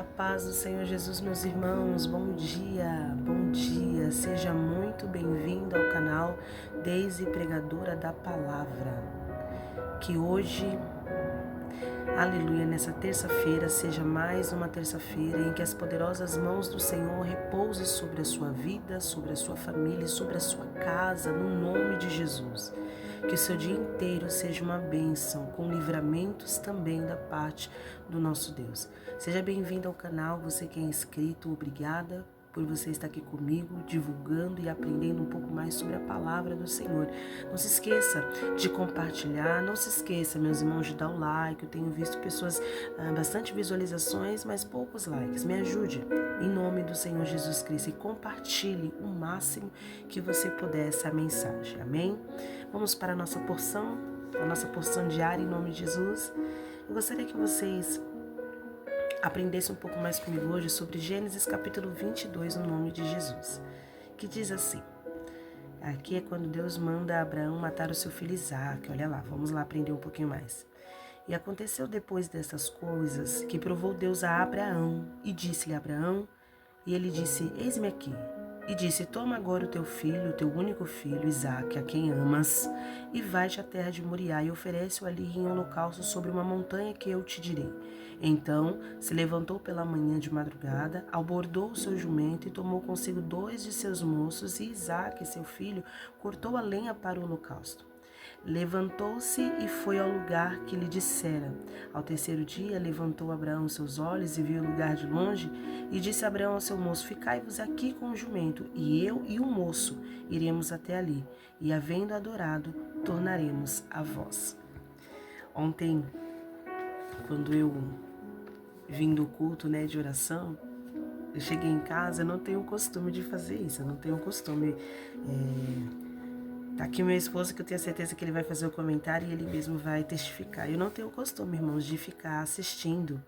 A paz do Senhor Jesus, meus irmãos, bom dia, seja muito bem-vindo ao canal Deise Pregadora da Palavra. Que hoje, aleluia, nessa terça-feira seja mais uma terça-feira em que as poderosas mãos do Senhor repousem sobre a sua vida, sobre a sua família, sobre a sua casa, no nome de Jesus. Que o seu dia inteiro seja uma bênção, com livramentos também da parte do nosso Deus. Seja bem-vindo ao canal, você que é inscrito, obrigada por você estar aqui comigo, divulgando e aprendendo um pouco mais sobre a palavra do Senhor. Não se esqueça de compartilhar, não se esqueça, meus irmãos, de dar o like. Eu tenho visto pessoas, bastante visualizações, mas poucos likes. Me ajude, em nome do Senhor Jesus Cristo, e compartilhe o máximo que você puder essa mensagem, amém? Vamos para a nossa porção diária, em nome de Jesus. Eu gostaria que vocês aprendessem um pouco mais comigo hoje sobre Gênesis capítulo 22, no nome de Jesus, que diz assim. Aqui é quando Deus manda Abraão matar o seu filho Isaque. Olha lá, vamos lá aprender um pouquinho mais. E aconteceu depois dessas coisas que provou Deus a Abraão e disse-lhe a Abraão, e ele disse, eis-me aqui. E disse, toma agora o teu filho, o teu único filho, Isaque, a quem amas, e vai-te à terra de Moriá e oferece-o ali em holocausto sobre uma montanha que eu te direi. Então se levantou pela manhã de madrugada, abordou o seu jumento e tomou consigo 2 de seus moços, e Isaque, seu filho, cortou a lenha para o holocausto. Levantou-se e foi ao lugar que lhe dissera. Ao terceiro dia levantou Abraão seus olhos e viu o lugar de longe, e disse Abraão ao seu moço, ficai-vos aqui com o jumento, e eu e o moço iremos até ali, e havendo adorado, tornaremos a vós. Ontem, quando eu vim do culto, de oração, eu cheguei em casa, eu não tenho o costume de fazer isso, eu não tenho o costume... Tá aqui meu esposo, que eu tenho certeza que ele vai fazer o comentário e ele mesmo vai testificar. Eu não tenho o costume, irmãos, de ficar assistindo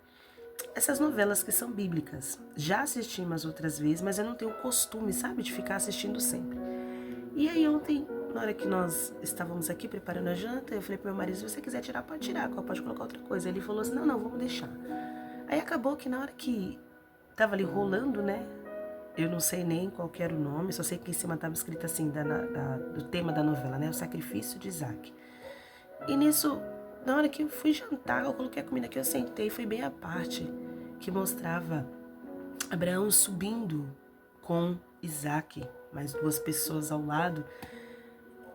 essas novelas que são bíblicas. Já assisti umas outras vezes, mas eu não tenho o costume, sabe, de ficar assistindo sempre. E aí ontem, na hora que nós estávamos aqui preparando a janta, eu falei pro meu marido, se você quiser tirar, pode tirar, pode colocar outra coisa. Ele falou assim, não, vamos deixar. Aí acabou que na hora que tava ali rolando, eu não sei nem qual que era o nome, só sei que em cima estava escrito assim, do tema da novela, o sacrifício de Isaque. E nisso, na hora que eu fui jantar, eu coloquei a comida aqui, eu sentei, foi bem a parte que mostrava Abraão subindo com Isaque, mais 2 pessoas ao lado,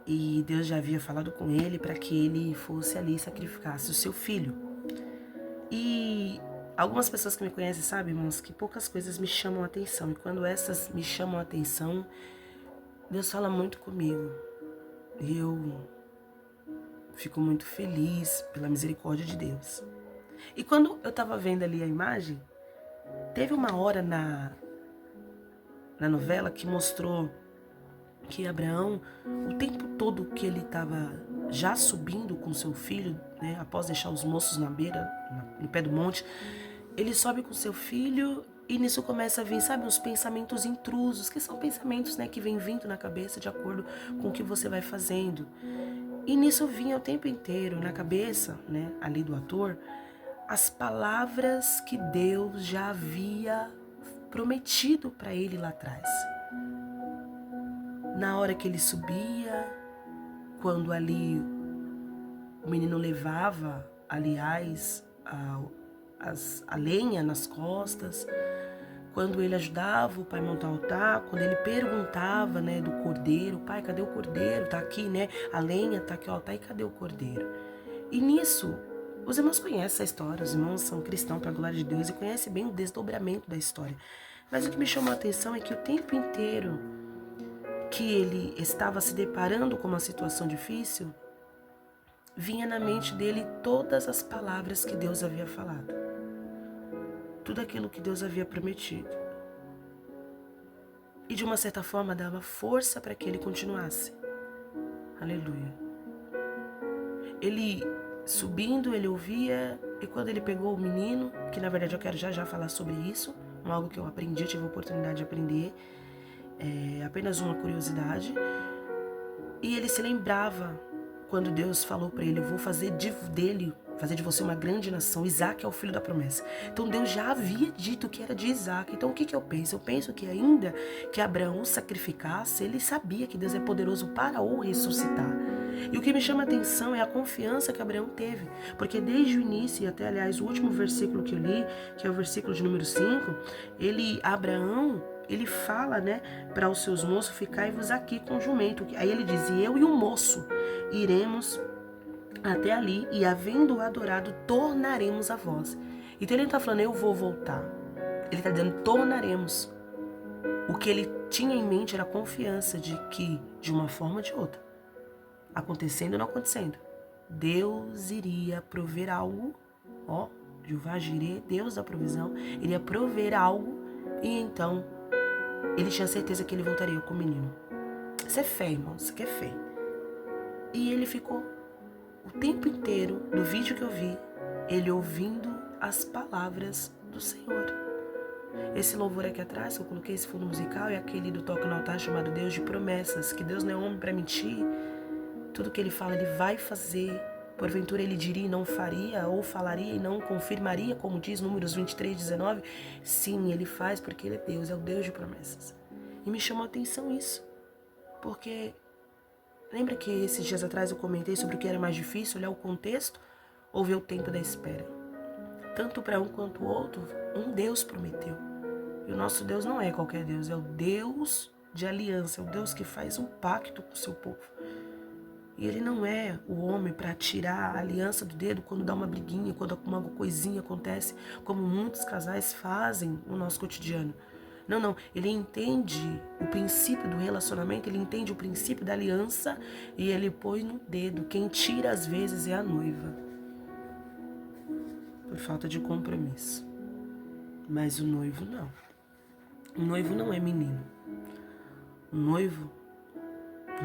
e Deus já havia falado com ele para que ele fosse ali e sacrificasse o seu filho. E algumas pessoas que me conhecem sabem, irmãos, que poucas coisas me chamam a atenção. E quando essas me chamam a atenção, Deus fala muito comigo. E eu fico muito feliz pela misericórdia de Deus. E quando eu estava vendo ali a imagem, teve uma hora na novela que mostrou que Abraão, o tempo todo que ele estava já subindo com seu filho, após deixar os moços na beira, no pé do monte, ele sobe com seu filho e nisso começa a vir, sabe, uns pensamentos intrusos, que são pensamentos, que vem vindo na cabeça de acordo com o que você vai fazendo. E nisso vinha o tempo inteiro na cabeça, ali do ator, as palavras que Deus já havia prometido para ele lá atrás. Na hora que ele subia, quando ali o menino levava, aliás, a lenha nas costas, quando ele ajudava o pai a montar o altar, quando ele perguntava, do cordeiro, pai, cadê o cordeiro? Tá aqui, a lenha tá aqui, ó, tá aí, cadê o cordeiro? E nisso, os irmãos conhecem essa história, os irmãos são cristãos para a glória de Deus e conhecem bem o desdobramento da história. Mas o que me chamou a atenção é que o tempo inteiro que ele estava se deparando com uma situação difícil, vinha na mente dele todas as palavras que Deus havia falado. Tudo aquilo que Deus havia prometido. E de uma certa forma dava força para que ele continuasse. Aleluia. Ele subindo, ele ouvia, e quando ele pegou o menino, que na verdade eu quero já falar sobre isso, algo que eu aprendi, eu tive a oportunidade de aprender, apenas uma curiosidade, e ele se lembrava quando Deus falou para ele, eu vou fazer dele fazer de você uma grande nação. Isaac é o filho da promessa. Então Deus já havia dito que era de Isaac. Então o que eu penso? Eu penso que ainda que Abraão o sacrificasse, ele sabia que Deus é poderoso para o ressuscitar. E o que me chama a atenção é a confiança que Abraão teve. Porque desde o início, e até aliás o último versículo que eu li, que é o versículo de número 5, Abraão, ele fala, né, para os seus moços, ficai-vos aqui com o jumento. Aí ele diz, eu e o moço iremos até ali e havendo adorado, tornaremos a vós. Então ele não está falando, eu vou voltar. Ele está dizendo, tornaremos. O que ele tinha em mente era a confiança de que, de uma forma ou de outra, acontecendo ou não acontecendo, Deus iria prover algo, Jeová Jireh, Deus da provisão, iria prover algo e então ele tinha certeza que ele voltaria com o menino. Isso é fé, irmão, isso aqui é fé. E ele ficou o tempo inteiro, no vídeo que eu vi, ele ouvindo as palavras do Senhor. Esse louvor aqui atrás, que eu coloquei, esse fundo musical, é aquele do Toque no Altar chamado Deus de Promessas, que Deus não é homem para mentir. Tudo que ele fala, ele vai fazer. Porventura ele diria e não faria, ou falaria e não confirmaria, como diz Números 23, 19. Sim, ele faz porque ele é Deus, é o Deus de promessas. E me chamou a atenção isso, porque lembra que esses dias atrás eu comentei sobre o que era mais difícil, olhar o contexto ou ver o tempo da espera? Tanto para um quanto o outro, um Deus prometeu. E o nosso Deus não é qualquer Deus, é o Deus de aliança, é o Deus que faz um pacto com o seu povo. E ele não é o homem para tirar a aliança do dedo quando dá uma briguinha, quando alguma coisinha acontece, como muitos casais fazem no nosso cotidiano. Não, ele entende o princípio do relacionamento, ele entende o princípio da aliança e ele põe no dedo. Quem tira às vezes é a noiva, por falta de compromisso. Mas o noivo não. O noivo não é menino. O noivo,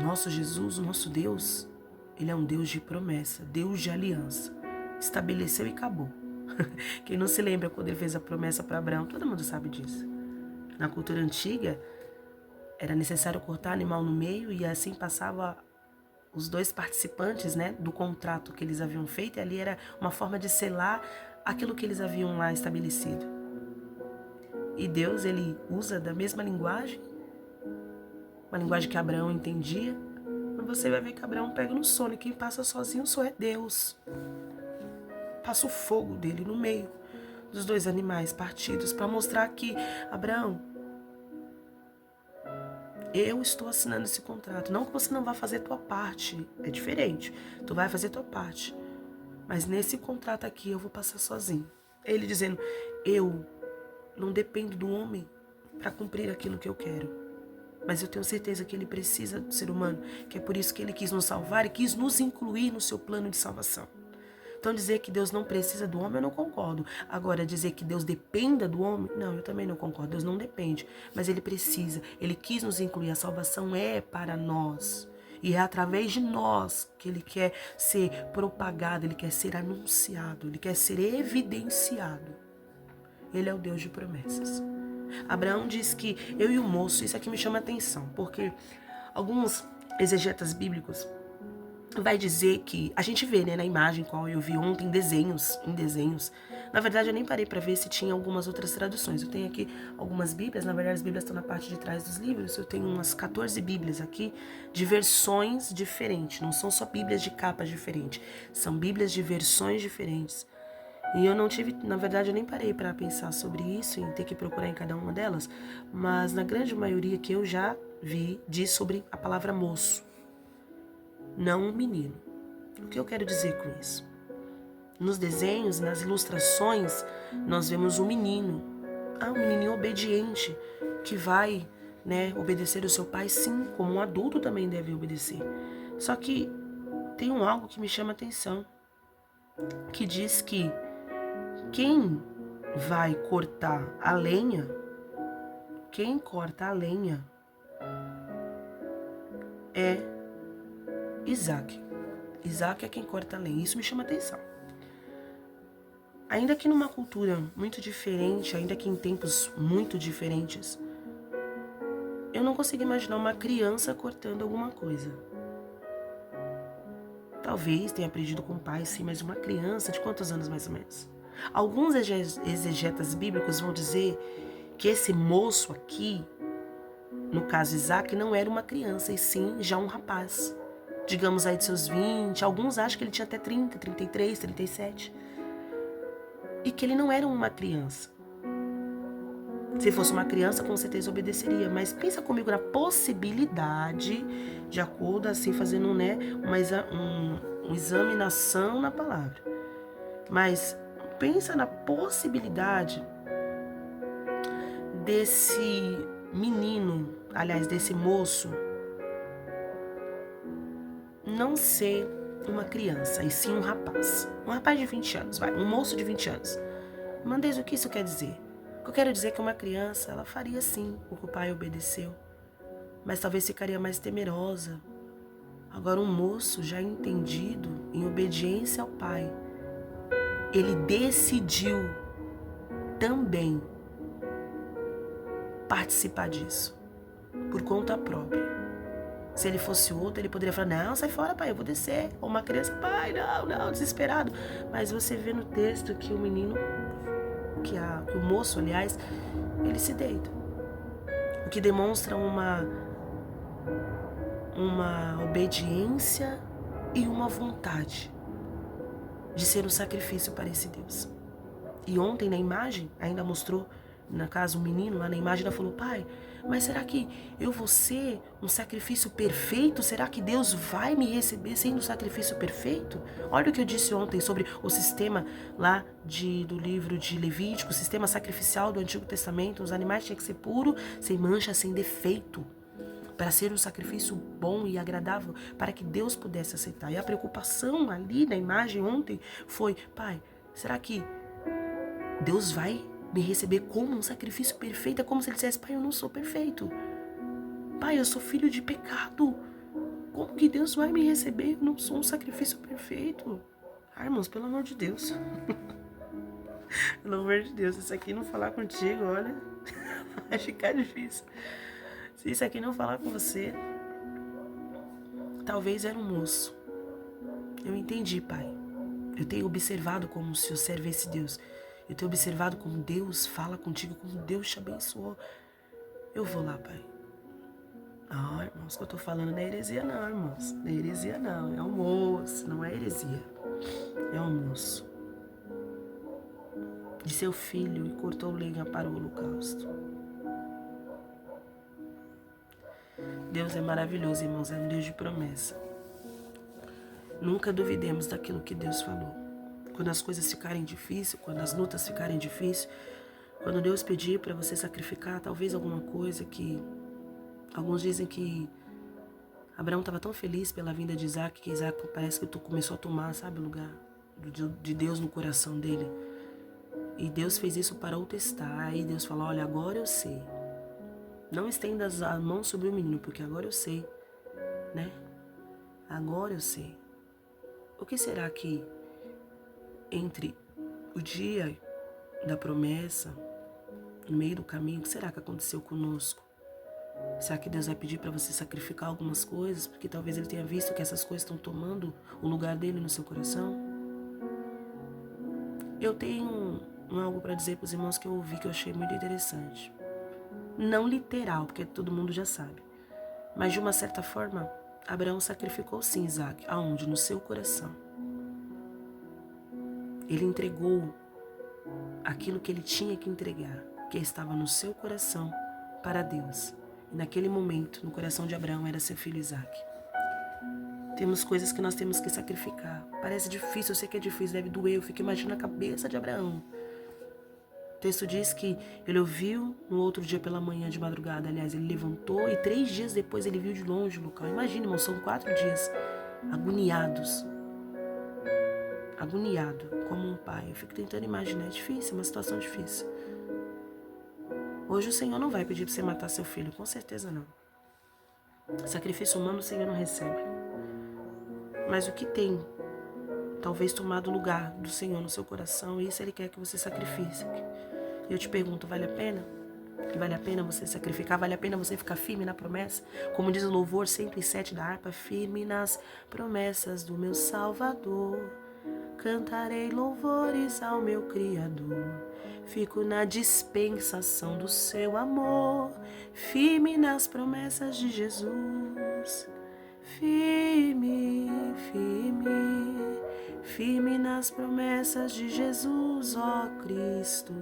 nosso Jesus, o nosso Deus, ele é um Deus de promessa, Deus de aliança. Estabeleceu e acabou. Quem não se lembra quando ele fez a promessa para Abraão, todo mundo sabe disso. Na cultura antiga, era necessário cortar animal no meio e assim passava os dois participantes, né, do contrato que eles haviam feito. E ali era uma forma de selar aquilo que eles haviam lá estabelecido. E Deus, ele usa da mesma linguagem, uma linguagem que Abraão entendia. Mas você vai ver que Abraão pega no sono e quem passa sozinho só é Deus. Passa o fogo dele no meio dos dois animais partidos para mostrar que, Abraão, eu estou assinando esse contrato. Não que você não vá fazer tua parte, é diferente. Tu vai fazer tua parte. Mas nesse contrato aqui eu vou passar sozinho. Ele dizendo, eu não dependo do homem para cumprir aquilo que eu quero. Mas eu tenho certeza que ele precisa do ser humano, que é por isso que ele quis nos salvar e quis nos incluir no seu plano de salvação. Então dizer que Deus não precisa do homem, eu não concordo. Agora, dizer que Deus dependa do homem, não, eu também não concordo. Deus não depende, mas ele precisa. Ele quis nos incluir. A salvação é para nós. E é através de nós que ele quer ser propagado, ele quer ser anunciado, ele quer ser evidenciado. Ele é o Deus de promessas. Abraão diz que eu e o moço, isso aqui me chama a atenção, porque alguns exegetas bíblicos vai dizer que, a gente vê, né, na imagem qual eu vi ontem, em desenhos. Na verdade, eu nem parei para ver se tinha algumas outras traduções. Eu tenho aqui algumas bíblias, na verdade as bíblias estão na parte de trás dos livros. Eu tenho umas 14 bíblias aqui, de versões diferentes. Não são só bíblias de capas diferentes, são bíblias de versões diferentes. E eu não tive, na verdade, eu nem parei para pensar sobre isso, em ter que procurar em cada uma delas. Mas na grande maioria que eu já vi, diz sobre a palavra moço, não um menino. O que eu quero dizer com isso? Nos desenhos, nas ilustrações, nós vemos um menino. Um menininho obediente, que vai, né, obedecer o seu pai, sim, como um adulto também deve obedecer. Só que tem algo que me chama a atenção, que diz que quem vai cortar a lenha, quem corta a lenha é Isaac. Isaac é quem corta a lenha. Isso me chama atenção. Ainda que numa cultura muito diferente, ainda que em tempos muito diferentes, eu não consigo imaginar uma criança cortando alguma coisa. Talvez tenha aprendido com o pai, sim, mas uma criança de quantos anos mais ou menos? Alguns exegetas bíblicos vão dizer que esse moço aqui, no caso Isaac, não era uma criança, e sim já um rapaz. Digamos aí de seus 20, alguns acham que ele tinha até 30, 33, 37. E que ele não era uma criança. Se fosse uma criança, com certeza obedeceria. Mas pensa comigo na possibilidade, de acordo, assim, fazendo uma examinação na palavra. Mas pensa na possibilidade desse menino, aliás, desse moço, não ser uma criança, e sim um rapaz. Um rapaz de 20 anos, um moço de 20 anos. Mandez, o que isso quer dizer? O que eu quero dizer é que uma criança, ela faria sim o que o pai obedeceu, mas talvez ficaria mais temerosa. Agora um moço já entendido em obediência ao pai, ele decidiu também participar disso, por conta própria. Se ele fosse outro, ele poderia falar, não, sai fora, pai, eu vou descer. Ou uma criança, pai, não, desesperado. Mas você vê no texto que o menino, que o moço, aliás, ele se deita. O que demonstra uma obediência e uma vontade de ser um sacrifício para esse Deus. E ontem na imagem ainda mostrou, na casa, um menino lá na imagem, ela falou, pai, mas será que eu vou ser um sacrifício perfeito? Será que Deus vai me receber sendo um sacrifício perfeito? Olha o que eu disse ontem sobre o sistema lá do livro de Levítico, o sistema sacrificial do Antigo Testamento. Os animais tinham que ser puros, sem mancha, sem defeito, para ser um sacrifício bom e agradável, para que Deus pudesse aceitar. E a preocupação ali na imagem ontem foi, pai, será que Deus vai me receber como um sacrifício perfeito? É como se ele dissesse, pai, eu não sou perfeito. Pai, eu sou filho de pecado. Como que Deus vai me receber? Eu não sou um sacrifício perfeito. Ah, irmãos, pelo amor de Deus. Pelo amor de Deus, se isso aqui não falar contigo, olha, vai ficar difícil. Se isso aqui não falar com você, talvez era um moço. Eu entendi, pai. Eu tenho observado como o Senhor serve esse Deus. Eu tenho observado como Deus fala contigo, como Deus te abençoou. Eu vou lá, pai. Ah, irmãos, o que eu tô falando não é heresia não, irmãos. Não é heresia não, é almoço, não é heresia. É almoço. De seu filho e cortou lenha para o holocausto. Deus é maravilhoso, irmãos, é um Deus de promessa. Nunca duvidemos daquilo que Deus falou. Quando as coisas ficarem difíceis, quando as lutas ficarem difíceis, quando Deus pedir para você sacrificar talvez alguma coisa que... Alguns dizem que Abraão estava tão feliz pela vinda de Isaac, que Isaac parece que começou a tomar, sabe, o lugar de Deus no coração dele. E Deus fez isso para o testar. Aí Deus falou, olha, agora eu sei. Não estenda as mãos sobre o menino, porque agora eu sei, né? Agora eu sei. O que será que entre o dia da promessa, no meio do caminho, o que será que aconteceu conosco? Será que Deus vai pedir para você sacrificar algumas coisas? Porque talvez Ele tenha visto que essas coisas estão tomando o lugar dele no seu coração? Eu tenho algo para dizer para os irmãos que eu ouvi, que eu achei muito interessante. Não literal, porque todo mundo já sabe. Mas de uma certa forma, Abraão sacrificou sim Isaac. Aonde? No seu coração. Ele entregou aquilo que ele tinha que entregar, que estava no seu coração, para Deus. E naquele momento, no coração de Abraão, era seu filho Isaac. Temos coisas que nós temos que sacrificar. Parece difícil, eu sei que é difícil, deve doer. Eu fico imaginando a cabeça de Abraão. O texto diz que ele ouviu no outro dia pela manhã, de madrugada. Aliás, ele levantou e 3 dias depois ele viu de longe o local. Imagina, irmão, são 4 dias agoniados. Agoniado, como um pai. Eu fico tentando imaginar, é difícil, é uma situação difícil. Hoje o Senhor não vai pedir para você matar seu filho, com certeza não. Sacrifício humano o Senhor não recebe. Mas o que tem, talvez, tomado o lugar do Senhor no seu coração, isso Ele quer que você sacrifique. E eu te pergunto, vale a pena? Vale a pena você sacrificar, vale a pena você ficar firme na promessa. Como diz o louvor 107 da harpa, firme nas promessas do meu Salvador. Cantarei louvores ao meu Criador. Fico na dispensação do seu amor, firme nas promessas de Jesus. Firme, firme, firme nas promessas de Jesus, ó Cristo.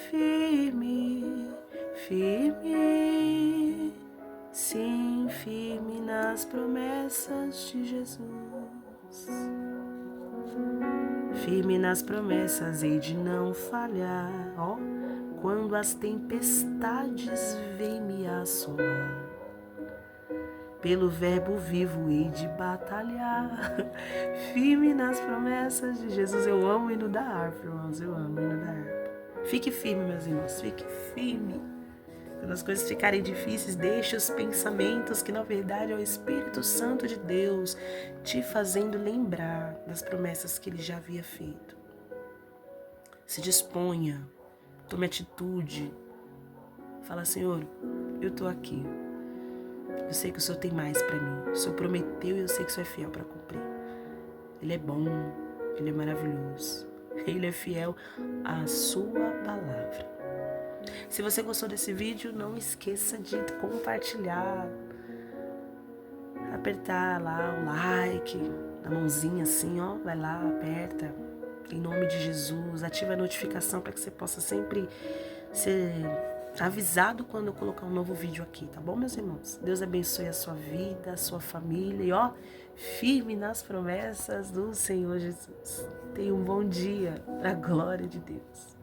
Firme, firme, sim, firme nas promessas de Jesus. Firme nas promessas, hei de não falhar, ó, quando as tempestades vêm me assolar. Pelo verbo vivo hei de batalhar, firme nas promessas de Jesus. Eu amo o hino da harpa, irmãos, eu amo o hino da harpa. Fique firme, meus irmãos, fique firme. Quando as coisas ficarem difíceis, deixe os pensamentos que na verdade é o Espírito Santo de Deus te fazendo lembrar das promessas que Ele já havia feito. Se disponha, tome atitude. Fala, Senhor, eu estou aqui. Eu sei que o Senhor tem mais para mim. O Senhor prometeu e eu sei que o Senhor é fiel para cumprir. Ele é bom, Ele é maravilhoso. Ele é fiel à sua palavra. Se você gostou desse vídeo, não esqueça de compartilhar, apertar lá o like, na mãozinha assim, ó, vai lá, aperta, em nome de Jesus, ativa a notificação para que você possa sempre ser avisado quando eu colocar um novo vídeo aqui, tá bom, meus irmãos? Deus abençoe a sua vida, a sua família e ó, firme nas promessas do Senhor Jesus. Tenha um bom dia, para a glória de Deus.